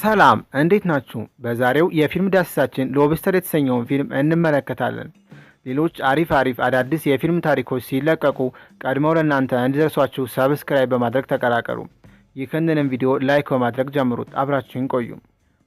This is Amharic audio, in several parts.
ሰላም እንዴት ናችሁ? በዛሬው የፊልም ዳሰሳችን ሎብስተር የተሰኘውን ፊልም እንመለከታለን። ሌሎች አሪፍ አዳዲስ የፊልም ታሪኮች ሲለቀቁ ቀድመው ለእናንተ እንዲደርሷችሁ ሰብስክራይብ በማድረግ ተቀላቀሉ። ይህንንም ቪዲዮ ላይክ በማድረግ ጀምሩት። አብራችሁን ቆዩ።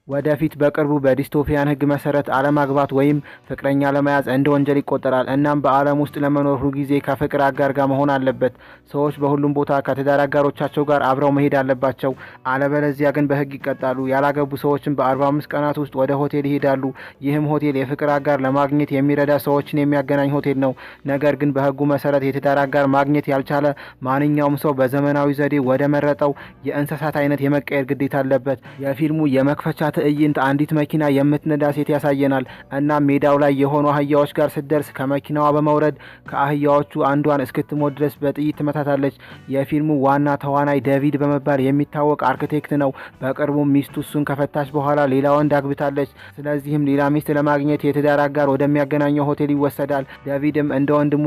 ወደፊት በቅርቡ በዲስቶፒያን ሕግ መሰረት አለማግባት ወይም ፍቅረኛ ለመያዝ እንደ ወንጀል ይቆጠራል። እናም በዓለም ውስጥ ለመኖር ሁሉ ጊዜ ከፍቅር አጋር ጋር መሆን አለበት። ሰዎች በሁሉም ቦታ ከትዳር አጋሮቻቸው ጋር አብረው መሄድ አለባቸው። አለበለዚያ ግን በሕግ ይቀጣሉ። ያላገቡ ሰዎችን በ45 ቀናት ውስጥ ወደ ሆቴል ይሄዳሉ። ይህም ሆቴል የፍቅር አጋር ለማግኘት የሚረዳ ሰዎችን የሚያገናኝ ሆቴል ነው። ነገር ግን በሕጉ መሰረት የትዳር አጋር ማግኘት ያልቻለ ማንኛውም ሰው በዘመናዊ ዘዴ ወደ መረጠው የእንስሳት አይነት የመቀየር ግዴታ አለበት። የፊልሙ የመክፈቻ ትዕይንት አንዲት መኪና የምትነዳ ሴት ያሳየናል። እና ሜዳው ላይ የሆኑ አህያዎች ጋር ስትደርስ ከመኪናዋ በመውረድ ከአህያዎቹ አንዷን እስክትሞት ድረስ በጥይት ትመታታለች። የፊልሙ ዋና ተዋናይ ዴቪድ በመባል የሚታወቅ አርክቴክት ነው። በቅርቡም ሚስቱ እሱን ከፈታች በኋላ ሌላ ወንድ አግብታለች። ስለዚህም ሌላ ሚስት ለማግኘት የትዳር አጋር ወደሚያገናኘው ሆቴል ይወሰዳል። ዴቪድም እንደ ወንድሙ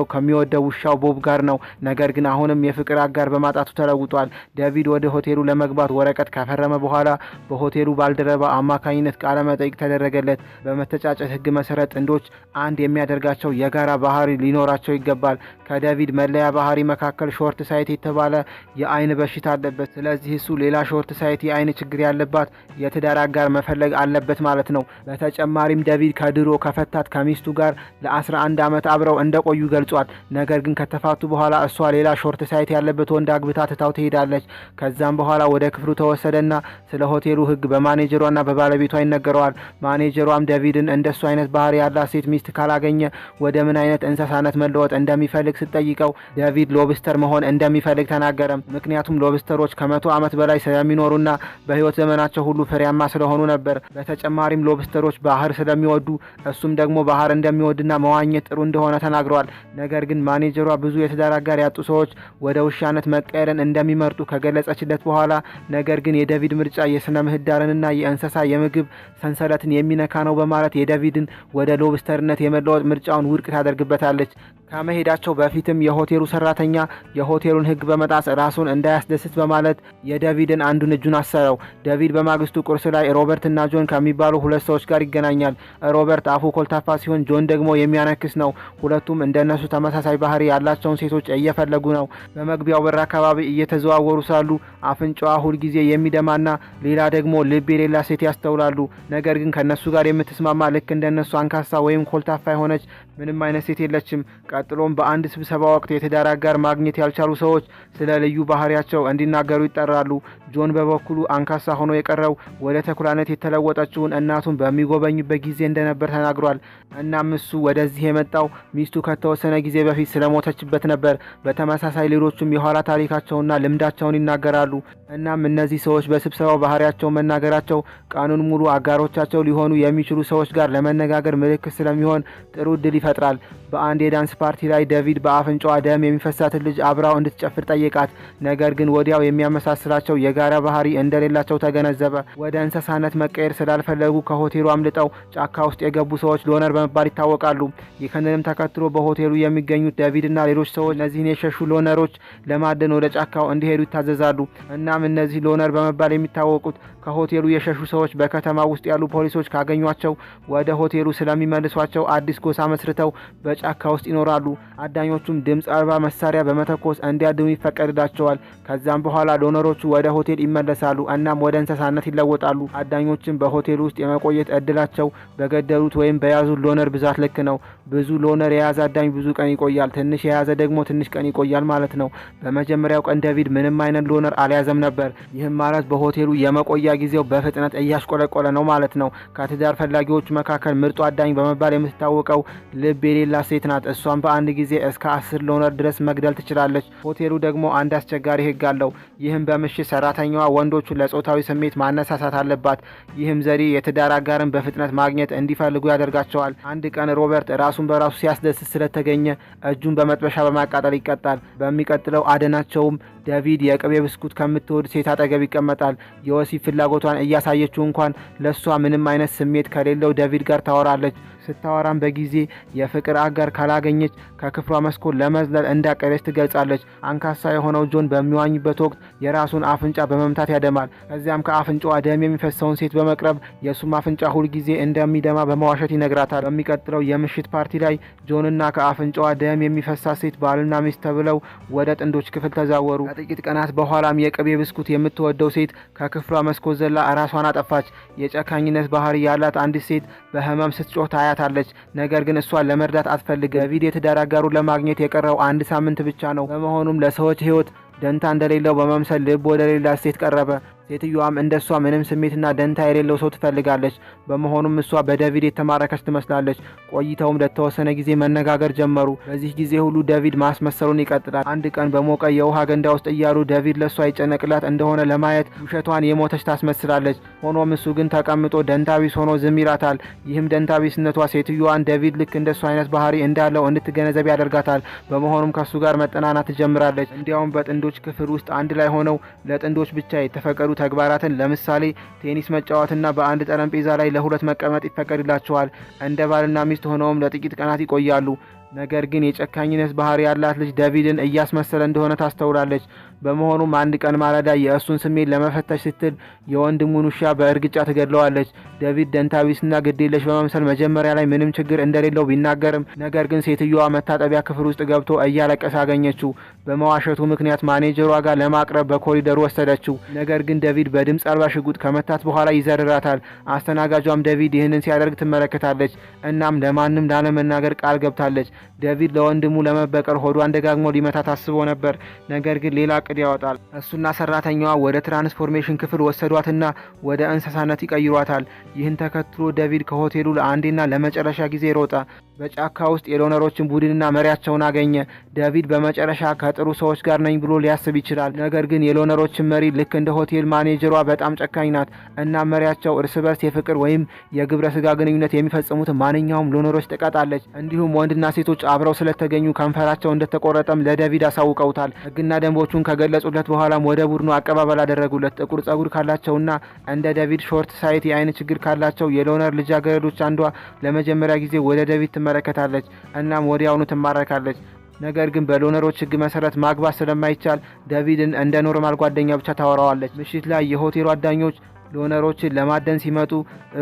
ከሚወደው ውሻው ቦብ ጋር ነው። ነገር ግን አሁንም የፍቅር አጋር በማጣቱ ተለውጧል። ዴቪድ ወደ ሆቴሉ ለመግባት ወረቀት ከፈረመ በኋላ በሆቴሉ ባልደረባ አማካኝነት ቃለ መጠይቅ ተደረገለት። በመተጫጨት ሕግ መሰረት ጥንዶች አንድ የሚያደርጋቸው የጋራ ባህሪ ሊኖራቸው ይገባል። ከዴቪድ መለያ ባህሪ መካከል ሾርት ሳይት የተባለ የአይን በሽታ አለበት። ስለዚህ እሱ ሌላ ሾርት ሳይት የአይን ችግር ያለባት የትዳር አጋር መፈለግ አለበት ማለት ነው። በተጨማሪም ዴቪድ ከድሮ ከፈታት ከሚስቱ ጋር ለ11 ዓመት አብረው እንደቆዩ ገልጿል። ነገር ግን ከተፋቱ በኋላ እሷ ሌላ ሾርት ሳይት ያለበት ወንድ አግብታ ትታው ትሄዳለች። ከዛም በኋላ ወደ ክፍሉ ተወሰደና ስለ ሆቴሉ ሕግ በማኔጀሯና በባለቤቷ ይነገረዋል። ማኔጀሯም ዴቪድን እንደሱ አይነት ባህሪ ያላት ሴት ሚስት ካላገኘ ወደ ምን አይነት እንስሳነት መለወጥ እንደሚፈልግ ስትጠይቀው ዴቪድ ሎብስተር መሆን እንደሚፈልግ ተናገረም። ምክንያቱም ሎብስተሮች ከ100 ዓመት በላይ ስለሚኖሩና በህይወት ዘመናቸው ሁሉ ፍሬያማ ስለሆኑ ነበር። በተጨማሪም ሎብስተሮች ባህር ስለሚወዱ እሱም ደግሞ ባህር እንደሚወድና መዋኘት ጥሩ እንደሆነ ተናግረዋል። ነገር ግን ማኔጀሯ ብዙ የትዳር አጋር ያጡ ሰዎች ወደ ውሻነት መቀየርን እንደሚመርጡ ከገለጸችለት በኋላ ነገር ግን የዴቪድ ምርጫ የስነ ምህዳርንና የእንስሳ የምግብ ሰንሰለትን የሚነካ ነው በማለት የዴቪድን ወደ ሎብስተርነት የመለወጥ ምርጫውን ውድቅ ታደርግበታለች። ከመሄዳቸው በፊትም የሆቴሉ ሰራተኛ የሆቴሉን ሕግ በመጣስ ራሱን እንዳያስደስት በማለት የዴቪድን አንዱን እጁን አሰረው። ዴቪድ በማግስቱ ቁርስ ላይ ሮበርት እና ጆን ከሚባሉ ሁለት ሰዎች ጋር ይገናኛል። ሮበርት አፉ ኮልታፋ ሲሆን ጆን ደግሞ የሚያነክስ ነው። ሁለቱም እንደነሱ ተመሳሳይ ባህሪ ያላቸውን ሴቶች እየፈለጉ ነው። በመግቢያው በር አካባቢ እየተዘዋወሩ ሳሉ አፍንጫዋ ሁልጊዜ የሚደማና ሌላ ደግሞ ልብ የሌላ ሴት ያስተውላሉ። ነገር ግን ከነሱ ጋር የምትስማማ ልክ እንደነሱ አንካሳ ወይም ኮልታፋ የሆነች ምንም አይነት ሴት የለችም። ቀጥሎም በአንድ ስብሰባ ወቅት የትዳር አጋር ማግኘት ያልቻሉ ሰዎች ስለ ልዩ ባህሪያቸው እንዲናገሩ ይጠራሉ። ጆን በበኩሉ አንካሳ ሆኖ የቀረው ወደ ተኩላነት የተለወጠችውን እናቱን በሚጎበኝበት ጊዜ እንደነበር ተናግሯል። እናም እሱ ወደዚህ የመጣው ሚስቱ ከተወሰነ ጊዜ በፊት ስለሞተችበት ነበር። በተመሳሳይ ሌሎቹም የኋላ ታሪካቸውና ልምዳቸውን ይናገራሉ። እናም እነዚህ ሰዎች በስብሰባው ባህሪያቸው መናገራቸው ቀኑን ሙሉ አጋሮቻቸው ሊሆኑ የሚችሉ ሰዎች ጋር ለመነጋገር ምልክት ስለሚሆን ጥሩ እድል ይፈጥራል። በአንድ የዳንስ ፓርቲ ላይ ዴቪድ በአፍንጫዋ ደም የሚፈሳትን ልጅ አብራው እንድትጨፍር ጠየቃት። ነገር ግን ወዲያው የሚያመሳስላቸው የጋራ ባህሪ እንደሌላቸው ተገነዘበ። ወደ እንስሳነት መቀየር ስላልፈለጉ ከሆቴሉ አምልጠው ጫካ ውስጥ የገቡ ሰዎች ሎነር በመባል ይታወቃሉ። ይህንንም ተከትሎ በሆቴሉ የሚገኙት ዴቪድና ሌሎች ሰዎች እነዚህን የሸሹ ሎነሮች ለማደን ወደ ጫካው እንዲሄዱ ይታዘዛሉ። እናም እነዚህ ሎነር በመባል የሚታወቁት ከሆቴሉ የሸሹ ሰዎች በከተማ ውስጥ ያሉ ፖሊሶች ካገኟቸው ወደ ሆቴሉ ስለሚመልሷቸው አዲስ ጎሳ መስርተው በጫካ ውስጥ ይኖራሉ። አዳኞቹም ድምፅ አልባ መሳሪያ በመተኮስ እንዲያድኑ ይፈቀድላቸዋል። ከዛም በኋላ ሎነሮቹ ወደ ሆቴል ይመለሳሉ። እናም ወደ እንስሳነት ይለወጣሉ። አዳኞችም በሆቴል ውስጥ የመቆየት እድላቸው በገደሉት ወይም በያዙት ሎነር ብዛት ልክ ነው። ብዙ ሎነር የያዘ አዳኝ ብዙ ቀን ይቆያል፣ ትንሽ የያዘ ደግሞ ትንሽ ቀን ይቆያል ማለት ነው። በመጀመሪያው ቀን ዴቪድ ምንም አይነት ሎነር አልያዘም ነበር። ይህም ማለት በሆቴሉ የመቆያ ጊዜው በፍጥነት እያሽቆለቆለ ነው ማለት ነው። ከትዳር ፈላጊዎቹ መካከል ምርጡ አዳኝ በመባል የምትታወቀው ልብ የሌላት ሴት ናት። እሷም በአንድ ጊዜ እስከ 10 ሎነር ድረስ መግደል ትችላለች። ሆቴሉ ደግሞ አንድ አስቸጋሪ ሕግ አለው። ይህም በምሽት ሰራተኛዋ ወንዶቹን ለጾታዊ ስሜት ማነሳሳት አለባት። ይህም ዘዴ የትዳር አጋርን በፍጥነት ማግኘት እንዲፈልጉ ያደርጋቸዋል። አንድ ቀን ሮበርት ራሱን በራሱ ሲያስደስት ስለተገኘ እጁን በመጥበሻ በማቃጠል ይቀጣል። በሚቀጥለው አደናቸውም ዴቪድ የቅቤ ብስኩት ከምትወድ ሴት አጠገብ ይቀመጣል። የወሲብ ፍላጎቷን እያሳየችው እንኳን ለሷ ምንም አይነት ስሜት ከሌለው ዴቪድ ጋር ታወራለች። ስታወራም በጊዜ የፍቅር አጋር ካላገኘች ከክፍሏ መስኮት ለመዝለል እንዳቀደች ትገልጻለች። አንካሳ የሆነው ጆን በሚዋኝበት ወቅት የራሱን አፍንጫ በመምታት ያደማል። ከዚያም ከአፍንጫዋ ደም የሚፈሰውን ሴት በመቅረብ የእሱም አፍንጫ ሁልጊዜ እንደሚደማ በመዋሸት ይነግራታል። በሚቀጥለው የምሽት ፓርቲ ላይ ጆንና ከአፍንጫዋ ደም የሚፈሳት ሴት ባልና ሚስት ተብለው ወደ ጥንዶች ክፍል ተዛወሩ። ከጥቂት ቀናት በኋላም የቅቤ ብስኩት የምትወደው ሴት ከክፍሏ መስኮት ዘላ ራሷን አጠፋች። የጨካኝነት ባህሪ ያላት አንዲት ሴት በህመም ስትጮህ ታያታለች። ነገር ግን እሷን ለመርዳት አትፈልግም። ዴቪድ የትዳር አጋሩን ለማግኘት የቀረው አንድ ሳምንት ብቻ ነው። በመሆኑም ለሰዎች ህይወት ደንታ እንደሌለው በመምሰል ልብ ወደ ሌላት ሴት ቀረበ። ሴትዮዋም እንደሷ ምንም ስሜትና ደንታ የሌለው ሰው ትፈልጋለች። በመሆኑም እሷ በዴቪድ የተማረከች ትመስላለች። ቆይተውም ለተወሰነ ጊዜ መነጋገር ጀመሩ። በዚህ ጊዜ ሁሉ ዴቪድ ማስመሰሉን ይቀጥላል። አንድ ቀን በሞቀ የውሃ ገንዳ ውስጥ እያሉ ዴቪድ ለሷ ይጨነቅላት እንደሆነ ለማየት ውሸቷን የሞተች ታስመስላለች። ሆኖም እሱ ግን ተቀምጦ ደንታቢስ ሆኖ ዝም ይላታል። ይህም ደንታቢስነቷ ሴትዮዋን ዴቪድ ልክ እንደሱ አይነት ባህሪ እንዳለው እንድትገነዘብ ያደርጋታል። በመሆኑም ከሱ ጋር መጠናናት ትጀምራለች። እንዲያውም በጥንዶች ክፍል ውስጥ አንድ ላይ ሆነው ለጥንዶች ብቻ የተፈቀዱ ተግባራትን ለምሳሌ ቴኒስ መጫወትና በአንድ ጠረጴዛ ላይ ለሁለት መቀመጥ ይፈቀድላቸዋል። እንደ ባልና ሚስት ሆነውም ለጥቂት ቀናት ይቆያሉ። ነገር ግን የጨካኝነት ባህሪ ያላት ልጅ ዴቪድን እያስመሰለ እንደሆነ ታስተውላለች። በመሆኑም አንድ ቀን ማለዳ የእሱን ስሜት ለመፈተሽ ስትል የወንድሙን ውሻ በእርግጫ ትገድለዋለች። ዴቪድ ደንታቢስና ግዴለሽ በመምሰል መጀመሪያ ላይ ምንም ችግር እንደሌለው ቢናገርም ነገር ግን ሴትዮዋ መታጠቢያ ክፍል ውስጥ ገብቶ እያለቀሰ አገኘችው። በመዋሸቱ ምክንያት ማኔጀሯ ጋር ለማቅረብ በኮሪደሩ ወሰደችው። ነገር ግን ዴቪድ በድምፅ አልባ ሽጉጥ ከመታት በኋላ ይዘርራታል። አስተናጋጇም ዴቪድ ይህንን ሲያደርግ ትመለከታለች። እናም ለማንም ላለመናገር ቃል ገብታለች። ዴቪድ ለወንድሙ ለመበቀል ሆዷን ደጋግሞ ሊመታ ታስቦ ነበር። ነገር ግን ሌላ እቅድ ያወጣል። እሱና ሰራተኛዋ ወደ ትራንስፎርሜሽን ክፍል ወሰዷትና ወደ እንስሳነት ይቀይሯታል። ይህን ተከትሎ ዴቪድ ከሆቴሉ ለአንዴና ለመጨረሻ ጊዜ ሮጠ። በጫካ ውስጥ የሎነሮችን ቡድንና መሪያቸውን አገኘ። ዴቪድ በመጨረሻ ከጥሩ ሰዎች ጋር ነኝ ብሎ ሊያስብ ይችላል። ነገር ግን የሎነሮችን መሪ ልክ እንደ ሆቴል ማኔጀሯ በጣም ጨካኝ ናት እና መሪያቸው እርስ በርስ የፍቅር ወይም የግብረ ስጋ ግንኙነት የሚፈጽሙት ማንኛውም ሎነሮች ትቀጣለች። እንዲሁም ወንድና ሴቶች አብረው ስለተገኙ ከንፈራቸው እንደተቆረጠም ለዴቪድ አሳውቀውታል። ሕግና ደንቦቹን ከገለጹለት በኋላም ወደ ቡድኑ አቀባበል አደረጉለት። ጥቁር ጸጉር ካላቸውና እንደ ዴቪድ ሾርት ሳይት የአይን ችግር ካላቸው የሎነር ልጃገረዶች አንዷ ለመጀመሪያ ጊዜ ወደ ዴቪድ ትመለከታለች። እናም ወዲያውኑ ትማረካለች። ነገር ግን በሎነሮች ሕግ መሰረት ማግባት ስለማይቻል ዴቪድን እንደ ኖርማል ጓደኛ ብቻ ታወራዋለች። ምሽት ላይ የሆቴሉ አዳኞች ሎነሮችን ለማደን ሲመጡ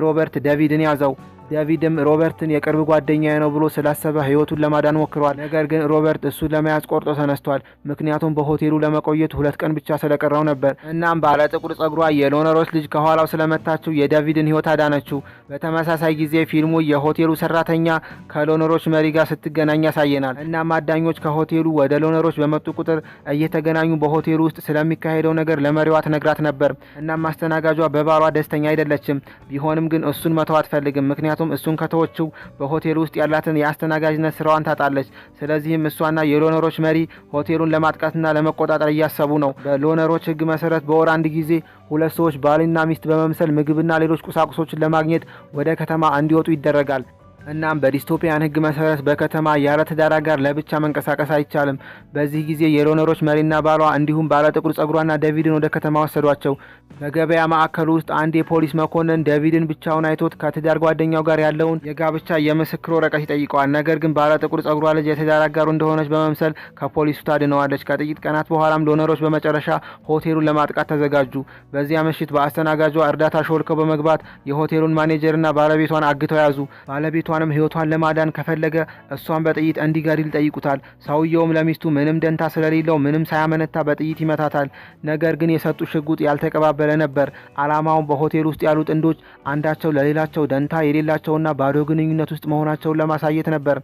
ሮበርት ዴቪድን ያዘው። ዴቪድም ሮበርትን የቅርብ ጓደኛዬ ነው ብሎ ስላሰበ ህይወቱን ለማዳን ሞክሯል። ነገር ግን ሮበርት እሱን ለመያዝ ቆርጦ ተነስቷል። ምክንያቱም በሆቴሉ ለመቆየት 2 ቀን ብቻ ስለቀረው ነበር። እናም ባለ ጥቁር ጸጉሯ የሎነሮች ልጅ ከኋላው ስለመታችው የዴቪድን ህይወት አዳነችው። በተመሳሳይ ጊዜ ፊልሙ የሆቴሉ ሰራተኛ ከሎነሮች መሪ ጋር ስትገናኝ ያሳየናል። እናም አዳኞች ከሆቴሉ ወደ ሎነሮች በመጡ ቁጥር እየተገናኙ በሆቴሉ ውስጥ ስለሚካሄደው ነገር ለመሪዋ ትነግራት ነበር። እናም አስተናጋጇ በባሏ ደስተኛ አይደለችም። ቢሆንም ግን እሱን መተው አትፈልግም። ምክንያቱም እሱን ከተወችው በሆቴሉ ውስጥ ያላትን የአስተናጋጅነት ስራዋን ታጣለች። ስለዚህም እሷና የሎነሮች መሪ ሆቴሉን ለማጥቃትና ለመቆጣጠር እያሰቡ ነው። በሎነሮች ህግ መሰረት በወር አንድ ጊዜ 2 ሰዎች ባልና ሚስት በመምሰል ምግብና ሌሎች ቁሳቁሶችን ለማግኘት ወደ ከተማ እንዲወጡ ይደረጋል። እናም በዲስቶፒያን ህግ መሰረት በከተማ ያለ ትዳር ጋር ለብቻ መንቀሳቀስ አይቻልም። በዚህ ጊዜ የሎነሮች መሪና ባሏ እንዲሁም ባለ ጥቁር ጸጉሯና ዴቪድን ወደ ከተማ ወሰዷቸው። በገበያ ማዕከሉ ውስጥ አንድ የፖሊስ መኮንን ዴቪድን ብቻውን አይቶት ከትዳር ጓደኛው ጋር ያለውን የጋብቻ የምስክር ወረቀት ይጠይቀዋል። ነገር ግን ባለ ጥቁር ጸጉሯ ልጅ የትዳር አጋሩ እንደሆነች በመምሰል ከፖሊሱ ታድነዋለች። ከጥቂት ቀናት በኋላም ሎነሮች በመጨረሻ ሆቴሉን ለማጥቃት ተዘጋጁ። በዚያ ምሽት በአስተናጋጇ እርዳታ ሾልከው በመግባት የሆቴሉን ማኔጀርና ባለቤቷን አግተው ያዙ። ባለቤቷንም ህይወቷን ለማዳን ከፈለገ እሷን በጥይት እንዲገድል ይጠይቁታል። ሰውየውም ለሚስቱ ምንም ደንታ ስለሌለው ምንም ሳያመነታ በጥይት ይመታታል። ነገር ግን የሰጡ ሽጉጥ ያልተቀባበለ ነበር። አላማውን በሆቴል ውስጥ ያሉ ጥንዶች አንዳቸው ለሌላቸው ደንታ የሌላቸውና ባዶ ግንኙነት ውስጥ መሆናቸውን ለማሳየት ነበር።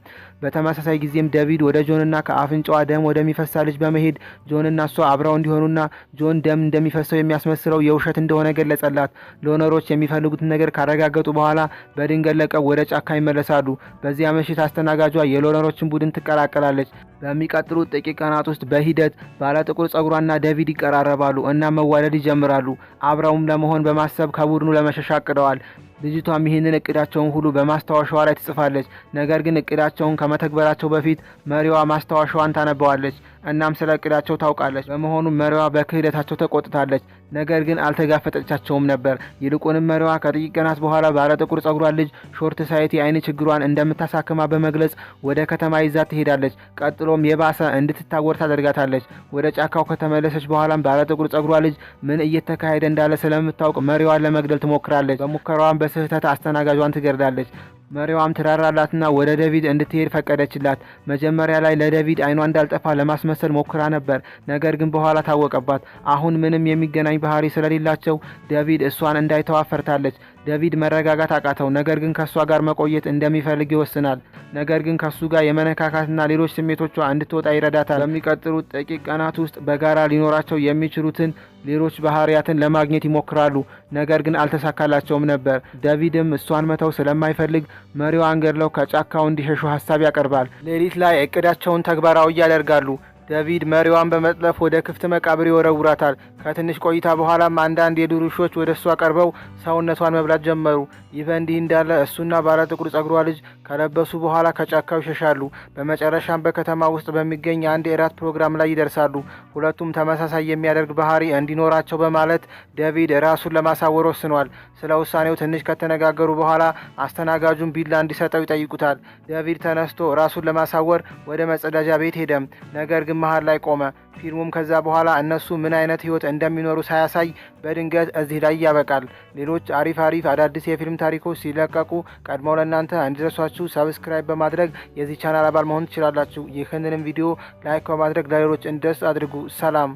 በተመሳሳይ ጊዜም ዴቪድ ወደ ጆንና ከአፍንጫዋ ደም ወደሚፈሳ ልጅ በመሄድ ጆንና እሷ አብረው እንዲሆኑና ጆን ደም እንደሚፈሰው የሚያስመስለው የውሸት እንደሆነ ገለጸላት። ሎነሮች የሚፈልጉትን ነገር ካረጋገጡ በኋላ በድንገት ለቀው ወደ ጫካ ይመለሳሉ። በዚያ ምሽት አስተናጋጇ የሎነሮችን ቡድን ትቀላቀላለች። በሚቀጥሉት ጥቂት ቀናት ውስጥ በሂደት ባለ ጥቁር ጸጉሯና ዴቪድ ይቀራረባሉ እና መዋደድ ይጀምራሉ። አብረውም ለመሆን በማሰብ ከቡድኑ ለመሸሽ አቅደዋል። ልጅቷም ይህንን እቅዳቸውን ሁሉ በማስታወሻዋ ላይ ትጽፋለች። ነገር ግን እቅዳቸውን ከመተግበራቸው በፊት መሪዋ ማስታወሻዋን ታነበዋለች። እናም ስለ እቅዳቸው ታውቃለች። በመሆኑም መሪዋ በክህደታቸው ተቆጥታለች። ነገር ግን አልተጋፈጠቻቸውም ነበር። ይልቁንም መሪዋ ከጥቂት ቀናት በኋላ ባለጥቁር ጸጉሯን ልጅ ሾርት ሳይት የአይን ችግሯን እንደምታሳክማ በመግለጽ ወደ ከተማ ይዛት ትሄዳለች። ቀጥሎም የባሰ እንድትታወር ታደርጋታለች። ወደ ጫካው ከተመለሰች በኋላም ባለጥቁር ጸጉሯ ልጅ ምን እየተካሄደ እንዳለ ስለምታውቅ መሪዋን ለመግደል ትሞክራለች። በሙከራዋም በስህተት አስተናጋጇን ትገድላለች። መሪዋም ትራራላትና ወደ ዴቪድ እንድትሄድ ፈቀደችላት። መጀመሪያ ላይ ለዴቪድ አይኗ እንዳልጠፋ ለማስመሰል ሞክራ ነበር። ነገር ግን በኋላ ታወቀባት። አሁን ምንም የሚገናኝ ባህሪ ስለሌላቸው ዴቪድ እሷን እንዳይተዋ ፈርታለች። ዴቪድ መረጋጋት አቃተው። ነገር ግን ከሷ ጋር መቆየት እንደሚፈልግ ይወስናል። ነገር ግን ከሱ ጋር የመነካካትና ሌሎች ስሜቶቿ እንድትወጣ ይረዳታል። በሚቀጥሉት ጥቂት ቀናት ውስጥ በጋራ ሊኖራቸው የሚችሉትን ሌሎች ባህሪያትን ለማግኘት ይሞክራሉ። ነገር ግን አልተሳካላቸውም ነበር። ዴቪድም እሷን መተው ስለማይፈልግ መሪዋን ገድለው ከጫካው እንዲሸሹ ሀሳብ ያቀርባል። ሌሊት ላይ እቅዳቸውን ተግባራዊ ያደርጋሉ። ዴቪድ መሪዋን በመጥለፍ ወደ ክፍት መቃብር ይወረውራታል። ከትንሽ ቆይታ በኋላም አንዳንድ የዱር ውሾች ወደ እሷ ቀርበው ሰውነቷን መብላት ጀመሩ። ይህ በእንዲህ እንዳለ እሱና ባለጥቁር ጸጉሯ ልጅ ከለበሱ በኋላ ከጫካው ይሸሻሉ። በመጨረሻም በከተማ ውስጥ በሚገኝ አንድ የራት ፕሮግራም ላይ ይደርሳሉ። ሁለቱም ተመሳሳይ የሚያደርግ ባህሪ እንዲኖራቸው በማለት ዴቪድ ራሱን ለማሳወር ወስኗል። ስለ ውሳኔው ትንሽ ከተነጋገሩ በኋላ አስተናጋጁን ቢላ እንዲሰጠው ይጠይቁታል። ዴቪድ ተነስቶ ራሱን ለማሳወር ወደ መጸዳጃ ቤት ሄደም። ነገር ግን መሃል ላይ ቆመ። ፊልሙም ከዛ በኋላ እነሱ ምን አይነት ህይወት እንደሚኖሩ ሳያሳይ በድንገት እዚህ ላይ ያበቃል። ሌሎች አሪፍ አዳዲስ የፊልም ታሪኮች ሲለቀቁ ቀድመው ለእናንተ እንዲደርሷችሁ ሰብስክራይብ በማድረግ የዚህ ቻናል አባል መሆን ትችላላችሁ። ይህንንም ቪዲዮ ላይክ በማድረግ ለሌሎች እንዲደርስ አድርጉ። ሰላም።